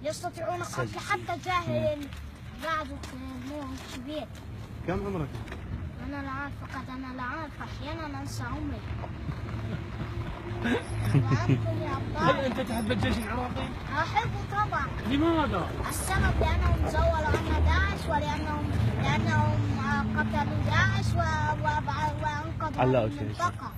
يستطيعون قتل حتى جاهل بعد كبير. كم عمرك؟ أنا لا أعرف، فقط أنا لا أعرف، أحيانا أنسى عمري. وأنتم يا أبطال. هل أنت تحب الجيش العراقي؟ أحبه طبعا. لماذا؟ السبب لأنهم زوروا عنا داعش، ولأنهم قتلوا داعش وأنقذوا المنطقة.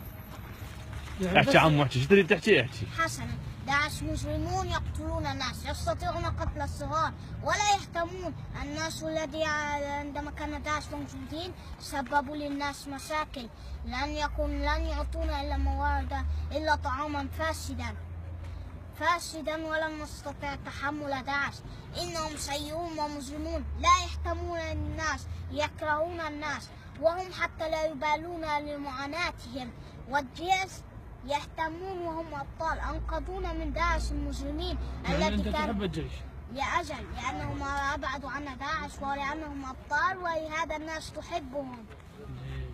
احكي عمو، احكي، شو تريد تحكي؟ احكي. حسنا، داعش مجرمون يقتلون الناس، يستطيعون قتل الصغار ولا يهتمون. الناس الذي عندما كان داعش موجودين سببوا للناس مشاكل، لن يعطونا إلا موارد إلا طعاما فاسدا ولن نستطيع تحمل داعش. إنهم سيئون ومجرمون، لا يهتمون للناس، يكرهون الناس، وهم حتى لا يبالون لمعاناتهم. والجيش يهتمون وهم أبطال، أنقذونا من داعش المجرمين يعني التي أنت تحب الجيش؟ لأجل لأنهم أبعدوا عنا داعش، ولأنهم أبطال، ولهذا الناس تحبهم.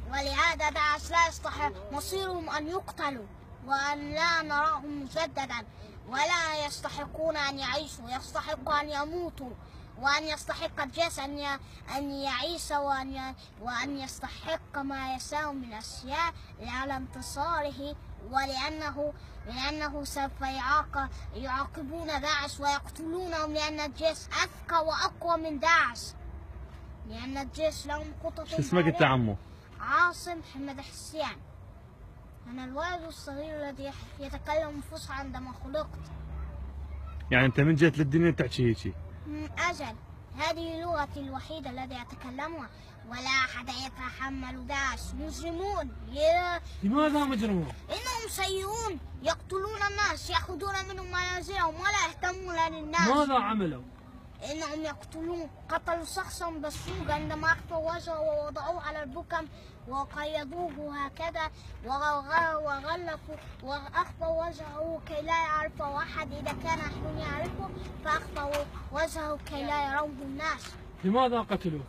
ولهذا داعش لا يستحق مصيرهم أن يقتلوا وأن لا نراهم مجددا، ولا يستحقون أن يعيشوا، يستحق أن يموتوا، وأن يستحق الجيش أن يعيش وأن يستحق ما يساوي من أشياء على انتصاره، لأنه سوف يعاقبون داعش ويقتلونهم، لأن الجيش أذكى وأقوى من داعش، لأن الجيش لهم خطط. شو اسمك أنت عمو؟ عاصم محمد حسين. أنا الولد الصغير الذي يتكلم فصحى عندما خلقت. يعني أنت من جيت للدنيا تحكي هيجي؟ أجل، هذه لغتي الوحيدة التي أتكلمها، ولا أحد يتحمل داعش. مجرمون. لماذا مجرمون؟ إنهم سيئون، يقتلون الناس، يأخذون منهم منازلهم ولا يهتمون للناس. ماذا عملوا؟ إنهم يقتلون. قتلوا شخصا بالسوق عندما أخفوا وجهه ووضعوه على البكم وقيدوه هكذا وغلفوا وأخفوا وجهه كي لا يعرفه أحد، إذا كان أحد يعرفه فأخفوا وجهه كي لا يروه الناس. لماذا قتلوه؟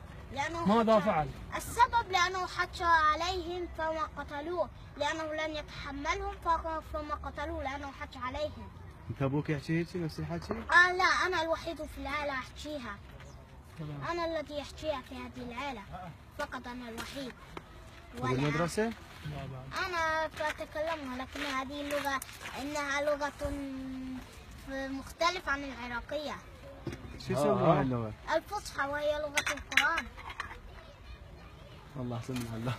ماذا فعل؟ السبب لأنه حج عليهم فما قتلوه، لأنه لن يتحملهم فما قتلوه لأنه حج عليهم. انت ابوك يحكي هيك نفس الحكي؟ لا، انا الوحيد في العائله احكيها. انا الذي يحكيها في هذه العائله، فقط انا الوحيد. بالمدرسه؟ انا اتكلمها، لكن هذه اللغه انها لغه مختلفه عن العراقيه. شو يسموها اللغه؟ الفصحى، وهي لغه القران. والله سمع الله